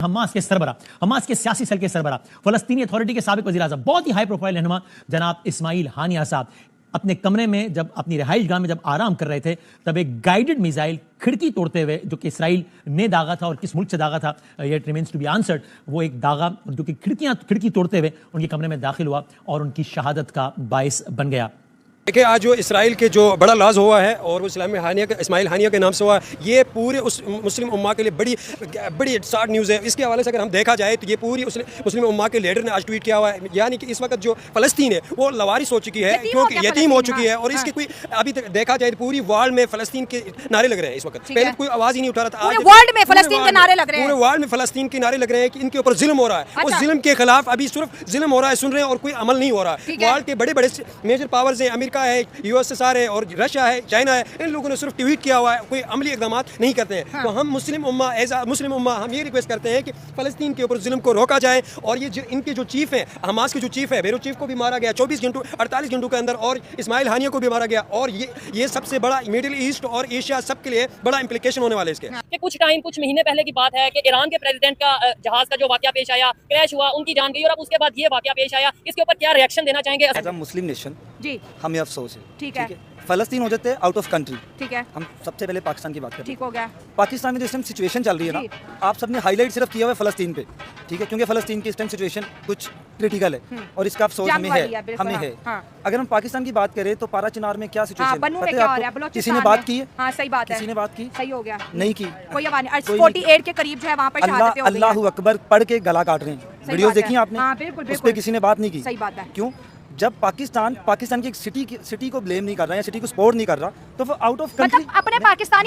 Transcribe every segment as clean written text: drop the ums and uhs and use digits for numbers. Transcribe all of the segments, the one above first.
Hamas के सरबरा, Hamas के सियासी सेल के सरबरा, फलस्तीनी अथॉरिटी के साबिक वज़ीर आज़म, बहुत ही हाई प्रोफाइल रहनुमा जनाब इस्माइल हानिया साहब अपने कमरे में जब अपनी रिहाइश गाह में जब आराम कर रहे थे, तब एक गाइडेड मिसाइल खिड़की तोड़ते हुए, जो कि इसराइल ने दागा था और किस मुल्क से दागा था yet remains to be answered, वो एक दागा जो कि खिड़की तोड़ते हुए उनके कमरे में दाखिल हुआ और उनकी शहादत का बाइस बन गया। देखिए, आज जो इसराइल के जो बड़ा लॉस हुआ है और वो इस्माइल हानिया के नाम से हुआ है, ये पूरे उस मुस्लिम उम्मा के लिए बड़ी सैड न्यूज़ है। इसके हवाले से अगर हम देखा जाए तो ये पूरी मुस्लिम उम्मा के लीडर ने आज ट्वीट किया हुआ है, यानी कि इस वक्त जो फ़लस्तीन है वो लवारिस हो चुकी है, क्योंकि यतीम हो चुकी है। और इसकी कोई अभी तक देखा जाए तो पूरी वर्ल्ड में फ़लस्तीन के नारे लग रहे हैं इस वक्त। पहले कोई आवाज़ ही नहीं उठा रहा था, पूरे वर्ल्ड में फ़लस्तीन के नारे लग रहे हैं, पूरे वर्ल्ड में फ़लस्तीन के नारे लग रहे हैं कि इनके ऊपर जुल्म हो रहा है। उस जुल्म के खिलाफ अभी सिर्फ जुल्म हो रहा है, सुन रहे हैं, और कोई अमल नहीं हो रहा है। वर्ल्ड के बड़े बड़े मेजर पावर्स हैं, अमेरिका है, यूएसएसआर है और रशिया है, चाइना है, इन लोगों ने सिर्फ ट्वीट किया हुआ है, कोई अमली इकदाम नहीं करते हैं। हाँ। तो हम मुस्लिम उम्मा हम ये रिक्वेस्ट करते हैं कि फ़लस्तीन के ऊपर जुल्म को रोका जाए। और ये जो इनके जो चीफ हैं, हमास के जो चीफ है, बेरूत चीफ को भी मारा गया 48 घंटों के अंदर, और इस्माइल हानिया को भी मारा गया। और ये सबसे बड़ा मिडिल ईस्ट और एशिया सबके लिए बड़ा इंप्लीकेशन होने वाले इसके। कुछ महीने पहले की बात है कि ईरान के प्रेसिडेंट का जहाज का जो वाकया पेश आया, क्रैश हुआ, उनकी जान गई, और अब उसके बाद ये वाकया पेश आया, इसके ऊपर क्या रिएक्शन देना चाहेंगे? एज अ मुस्लिम नेशन जी हमें अफसोस है। ठीक है, फ़लस्तीन हो जाते हैं आउट ऑफ कंट्री, ठीक है, हम सबसे पहले पाकिस्तान की बात करें। ठीक हो गया। पाकिस्तान में जो इस टाइम सिचुएशन चल रही है ना, आप सबने हाईलाइट सिर्फ किया हुआ है फ़लस्तीन पे, ठीक है, क्योंकि फ़लस्तीन की इस टाइम सिचुएशन कुछ क्रिटिकल है और इसका अफसोस हमें है। अगर हम पाकिस्तान की बात करें तो पारा चिनार में क्या सिचुएशन है, किसी ने बात की है? हाँ, सही बात है, किसी ने बात की? सही हो गया, नहीं की। कोई 48 के करीब जो है वहाँ पर अल्लाहू अकबर पढ़ के गला काट रहे हैं। वीडियोस देखी आपने? उस पर किसी ने बात नहीं की। सही बात है। क्यों? जब पाकिस्तान की एक सिटी को ब्लेम नहीं कर रहा है, सिटी को सपोर्ट नहीं कर रहा, तो वो आउट ऑफ कंट्री, मतलब अपने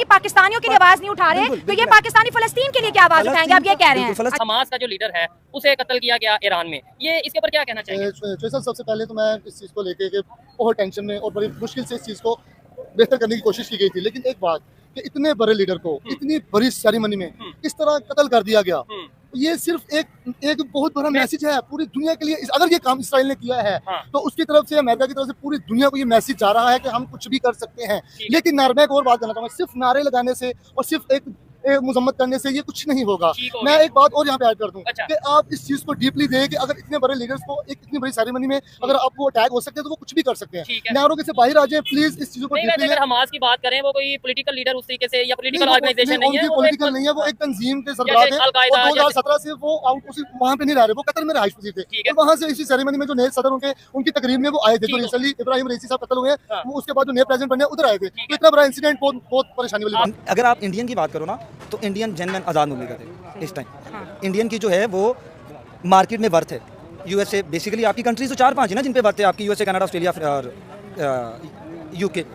पाकिस्तानियों के लिए आवाज नहीं उठा रहे, तो ये पाकिस्तानी फ़लस्तीन के लिए क्या आवाज उठाएंगे? आप ये कह रहे हैं हमास का जो लीडर है उसे कत्ल किया गया ईरान में, ये इसके ऊपर क्या कहना चाहिए? सबसे पहले तो मैं इस चीज़ को लेके बहुत टेंशन में और बड़ी मुश्किल से इस चीज़ को बेहतर करने की कोशिश की गई थी, लेकिन एक बात कि इतने बड़े लीडर को इतनी बड़ी सेरेमनी में इस तरह कत्ल कर दिया गया, ये सिर्फ एक बहुत बड़ा मैसेज है पूरी दुनिया के लिए। अगर ये काम इसराइल ने किया है तो उसकी तरफ से, अमेरिका की तरफ से पूरी दुनिया को ये मैसेज जा रहा है कि हम कुछ भी कर सकते हैं। लेकिन मैं एक और बात करना चाहूँगा, सिर्फ नारे लगाने से और सिर्फ एक मुजम्मत करने से ये कुछ नहीं होगा। मैं एक बात और यहाँ पे ऐड कर दूं कि आप इस चीज को डीपली दें कि अगर इतने बड़े लीडर्स को एक इतनी बड़ी सेरेमनी में अगर आप वो अटैक हो सकते हैं तो वो कुछ भी कर सकते हैं। नारों से बाहर आ जाए प्लीज, इस चीजों को डीपली। अगर हमास की बात करें, वो कोई पॉलिटिकल लीडर उस तरीके से या पॉलिटिकल ऑर्गेनाइजेशन नहीं है, पॉलिटिकल नहीं है, वो एक तंजीम के सरबराह थे। 2017 से वो वहाँ पे नहीं रह रहे, वो कतर में रहायश पजीर थे। और वहाँ से इसी सेरेमनी में जो नए सदर उनकी तकरीब में वो आए थे, जो रिसेंटली इब्राहिम रईसी साहब कत्ल हुए हैं, वो उसके बाद जो नए प्रेसिडेंट बने उधर आए थे। तो इतना बड़ा इंसिडेंट बहुत परेशानी वाली बात। अगर आप इंडियन की बात करो ना, तो इंडियन जनरल आज़ाद मुल्क थे इस टाइम। इंडियन की जो है वो मार्केट में वर्थ है। यूएसए बेसिकली आपकी कंट्रीज तो 4-5 है ना जिन पे वर्थ है आपकी, यूएसए, कनाडा, ऑस्ट्रेलिया और यूके।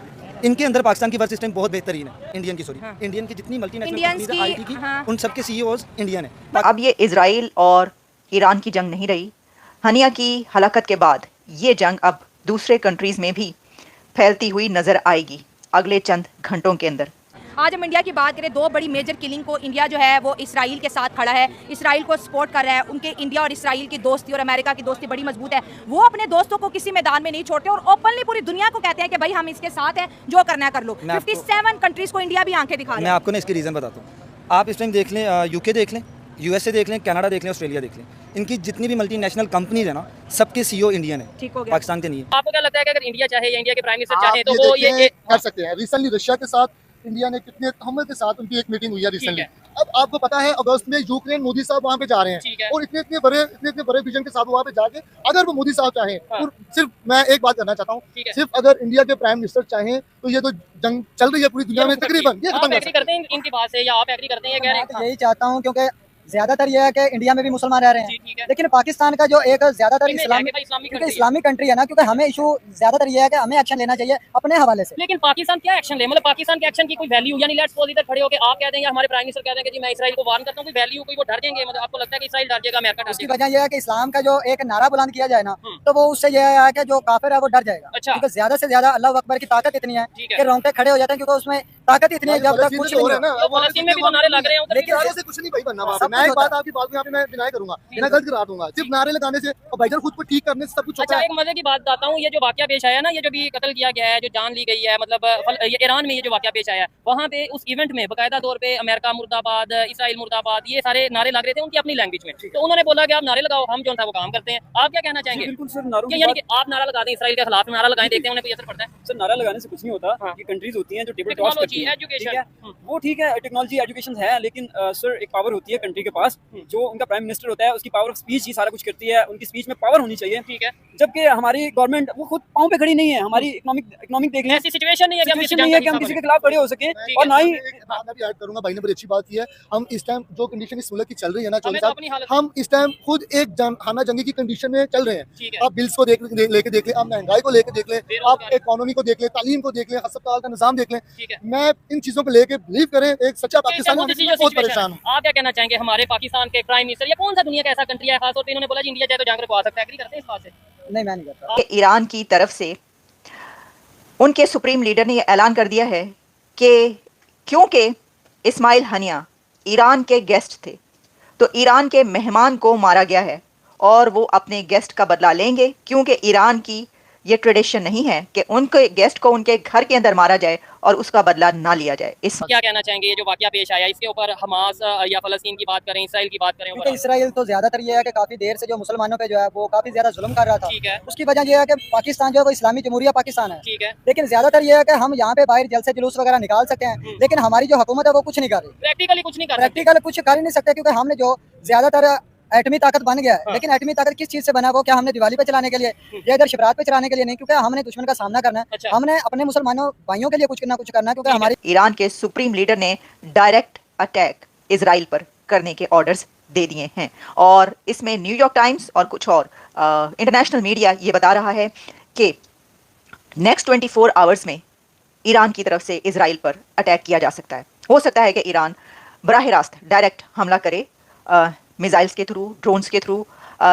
इनके अंदर पाकिस्तान की वर्थ इस टाइम बहुत बेहतरीन है। इंडियन की जितनी मल्टीनेशनल कंपनीज आईटी की, उन सबके सीईओज इंडियन है। अब ये इजराइल और ईरान की जंग नहीं रही। हनिया की हलाकत के बाद ये जंग अब दूसरे कंट्रीज में भी फैलती हुई नजर आएगी अगले चंद घंटों के अंदर। आज हम इंडिया की बात करें, दो बड़ी मेजर किलिंग को इंडिया जो है वो इसराइल के साथ खड़ा है, इसराइल को सपोर्ट कर रहा है। उनके इंडिया और इसराइल की दोस्ती और अमेरिका की दोस्ती बड़ी मजबूत है। वो अपने दोस्तों को किसी मैदान में नहीं छोड़ते और ओपनली पूरी दुनिया को कहते हैं कि भाई हम इसके साथ हैं, जो करना है कर लो। 57 कंट्रीज को इंडिया भी आंखें दिखा रहा है। मैं आपको ना इसके रीजन बताता हूँ। आप इस टाइम देख लें, यूके देख लें, यूएसए देख लें, कनाडा देख लें, ऑस्ट्रेलिया देख लें, इनकी जितनी भी मल्टीनेशनल कंपनीज है ना, सबके सीईओ इंडियन है, पाकिस्तान के नहीं है। आपको क्या लगता है कि अगर इंडिया चाहे या इंडिया के प्राइम मिनिस्टर चाहे तो वो ये कर सकते हैं? रिसेंटली रशिया के साथ इंडिया ने कितने हमले के साथ उनकी एक मीटिंग हुई है रिसेंटली। अब आपको पता है अगस्त में यूक्रेन, मोदी साहब वहाँ पे जा रहे हैं और इतने बड़े विजन के साथ वहाँ पे जाके अगर वो मोदी साहब चाहें, और सिर्फ मैं एक बात करना चाहता हूँ, सिर्फ अगर इंडिया के प्राइम मिनिस्टर चाहें तो ये तो जंग चल रही है पूरी दुनिया में तकरीबन। ये आप एग्री करते हैं इनकी बात से या आप एग्री करते हैं? ये कह रहे हैं यही चाहता हूँ, क्योंकि ज्यादातर यह है कि इंडिया में भी मुसलमान रह रहे हैं, लेकिन पाकिस्तान का जो एक ज्यादातर इस्लामिक कंट्री है ना, क्योंकि हमें इशू ज्यादातर यह है कि हमें एक्शन लेना चाहिए अपने हवाले से। लेकिन पाकिस्तान क्या एक्शन ले? मतलब पाकिस्तान के एक्शन की कोई वैल्यू, यानी लेट्स सपोज इधर खड़े होकर आप कहते हैं या हमारे प्राइम मिनिस्टर कहते हैं कि जी मैं इसराइल को वार्न करता हूं, कोई वैल्यू, कोई वो डर जाएंगे? मतलब आपको लगता है कि इसराइल डर जाएगा, अमेरिका डर जाएगा? उसकी वजह यह है कि इस्लाम का जो एक नारा बुलंद किया जाए ना, तो वो उससे यह है कि जो काफिर है वो डर जाएगा। क्योंकि ज्यादा से ज्यादा अल्लाह अकबर की ताकत इतनी है कि रोंगटे खड़े हो जाते हैं, क्योंकि उसमें ताकत इतनी है जब तक कुछ नहीं है ना। फलस्तीन में भी तो नारे लग रहे हैं उधर, लेकिन नारे से कुछ नहीं भाई बनना वहाँ पे। मैं एक बात आपकी बात में यहाँ पे मैं डिनाई करूंगा, बिना गलत करा दूंगा, सिर्फ नारे लगाने से और भाईजान खुद को ठीक करने से सब कुछ होता अच्छा, है। एक मजे की बात बताता हूँ, ये जो वाकया पेश आया ना, ये जो भी कत्ल किया गया है, जो जान ली गई है, मतलब ये ईरान में ये जो वाकया पेश आया है, वहाँ पे उस इवेंट में बाकायदा तौर पे अमेरिका मुर्दाबाद, इसराइल मुर्दाबाद, ये सारे नारे लग रहे थे उनकी अपनी लैंग्वेज में। तो उन्होंने बोला कि आप नारे लगाओ, हम जो था वो काम करते हैं। आप क्या कहना चाहेंगे? बिल्कुल सर, नारों की यानी कि आप नारा लगा दें, इसराइल के खिलाफ नारा लगाएं, देखते हैं उन्हें कोई असर पड़ता है? सर नारा लगाने से कुछ नहीं होता। ये कंट्रीज होती हैं जो टेबल टॉस करती हैं, ठीक है, वो ठीक है, टेक्नोलॉजी एजुकेशन है, लेकिन सर एक पावर होती है कंट्री के पास, जो उनका प्राइम मिनिस्टर होता है, उसकी पावर ऑफ स्पीच ही सारा कुछ करती है, उनकी स्पीच में पावर होनी चाहिए, ठीक है। जबकि हमारी गवर्नमेंट वो खुद पाँव पे खड़ी नहीं है, हमारी इकोनॉमिक देख लें, ऐसी सिचुएशन नहीं है कि हम किसी के खिलाफ खड़े हो सके। और ना ही मैं भी ऐड करूंगा, भाई ने बड़ी अच्छी बात की है। हम इस टाइम जो कंडीशन इस मुल्क की चल रही है ना चौधरी हमें तो साहब, अपनी हालत हम इस टाइम खुद एक खाना जंगी की कंडीशन में चल रहे ठीक हैं। है। आप बिल्स को लेके देख ले, आप महंगाई को लेके देख ले, आप इकोनॉमी को देख ले, तालीम को देख ले, अस्पताल का निजाम देख ले। ठीक है। मैं इन चीजों को लेके बिलीव करें, एक सच्चा पाकिस्तानी होने से बहुत परेशान हूँ। आप क्या कहना चाहेंगे? हमारे पाकिस्तान के प्राइम मिनिस्टर या कौन सा दुनिया का ऐसा कंट्री है, खासतौर पे इन्होंने बोला जी इंडिया चाहे तो जंग रुकवा सकता है, एग्री करते हैं इस बात से? नहीं, मैं नहीं करता। ईरान की तरफ से उनके सुप्रीम लीडर ने ऐलान कर दिया है कि क्योंकि इस्माइल हनिया ईरान के गेस्ट थे, तो ईरान के मेहमान को मारा गया है और वो अपने गेस्ट का बदला लेंगे, क्योंकि ईरान की ये ट्रेडिशन नहीं है कि उनके गेस्ट को उनके घर के अंदर मारा जाए और उसका बदला ना लिया जाए। इस क्या कहना चाहेंगे ये जो वाकया पेश आया, इसके ऊपर हमास या फलस्तीन की बात करें, इसराइल की बात करें? क्योंकि इसराइल तो ज्यादातर ये है कि काफी देर से जो मुसलमानों पे जो है वो काफी ज्यादा जुल्म कर रहा था, ठीक है। उसकी वजह ये है कि पाकिस्तान जो है वो इस्लामी जमहूरिया पाकिस्तान है, ठीक है। लेकिन ज्यादातर ये है कि हम यहाँ पे बाहर जलसे जुलूस वगैरह निकाल सकते हैं, लेकिन हमारी जो हुकूमत है वो कुछ नहीं कर रही, प्रैक्टिकली कुछ नहीं कर रही, प्रैक्टिकल कुछ कर ही नहीं सकते, क्योंकि हमने जो ज्यादातर एटमी ताकत बन गया है। लेकिन एटमी ताकत किस चीज से बना, वो क्या हमने दिवाली पे चलाने के लिए या इधर शिवरात पे चलाने के लिए नहीं, क्योंकि हमने दुश्मन का सामना करना है। अच्छा। हमने अपने मुसलमानों भाइयों के लिए कुछ ना कुछ करना है, क्योंकि हमारी ईरान के सुप्रीम लीडर ने डायरेक्ट अटैक इजराइल पर करने के ऑर्डर्स दे दिए हैं, और इसमें न्यूयॉर्क टाइम्स और कुछ और इंटरनेशनल मीडिया ये बता रहा है कि नेक्स्ट 24 आवर्स में ईरान की तरफ से इजराइल पर अटैक किया जा सकता है। हो सकता है कि ईरान बराह रास्त डायरेक्ट हमला करे, मिसाइल्स के थ्रू, ड्रोन्स के थ्रू,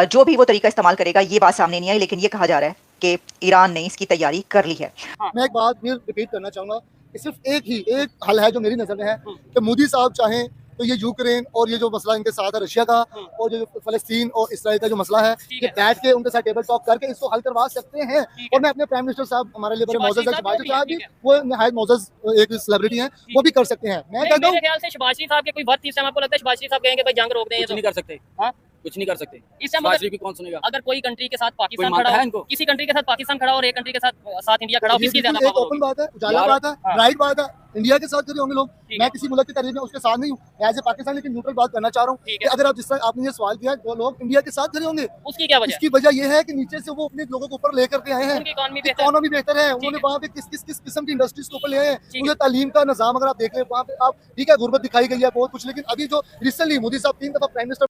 जो भी वो तरीका इस्तेमाल करेगा, ये बात सामने नहीं आई, लेकिन ये कहा जा रहा है कि ईरान ने इसकी तैयारी कर ली है। मैं एक बात फिर रिपीट करना चाहूंगा कि सिर्फ एक हल है जो मेरी नज़र में है कि मोदी साहब चाहें तो ये यूक्रेन और ये जो मसला इनके साथ है रशिया का, और जो फलस्तीन और इसराइल का जो मसला है, ये बैठ के उनके साथ टेबल टॉक करके इसको हल करवा सकते हैं। और मैं अपने प्राइम मिनिस्टर साहब, हमारे लिए बड़े मौजूद है, शहबाज शरीफ साहब भी वो नहायत मौजूद एक सेलिब्रिटी हैं, वो भी कर सकते हैं। मैं कहता हूँ मेरे ख्याल से शहबाज शरीफ साहब के कोई बात थी, आपको लगता है शहबाज शरीफ साहब कहेंगे भाई जंग रोक दें? कुछ नहीं कर सकते, कुछ नहीं कर सकते। इस टाइम शहबाज शरीफ की कौन सुनेगा? अगर कोई कंट्री के साथ पाकिस्तान कोई खड़ा मानता है हो, इनको? किसी कंट्री के साथ पाकिस्तान खड़ा हो और एक कंट्री के साथ इंडिया खड़ा हो, किसकी ज्यादा एक पावर ओपन होगी? बात है, उजाला बात है, राइट बात है, इंडिया के साथ खड़े होंगे लोग। मैं किसी मुल्क की तारीफ में उसके साथ नहीं हूँ, एज ए पाकिस्तान, लेकिन न्यूट्रल बात करना चाह रहा हूँ कि अगर आप जिस तरह आपने ये सवाल किया, वो लोग इंडिया के साथ खड़े होंगे। उसकी क्या वजह? इसकी वजह यह है कि नीचे से वो अपने लोगों को ऊपर लेकर के आए हैं, उनकी इकोनॉमी बेहतर है, उन्होंने वहाँ पे किस किस्म की इंडस्ट्रीज को ऊपर ले आए हैं, उन्हें तालीम का निजाम अगर आप देख ले, वहाँ पे आप ठीक है गुर्बत दिखाई गई है बहुत कुछ, लेकिन अभी जो रिसेंटली मोदी साहब 3 दफा प्राइम मिनिस्टर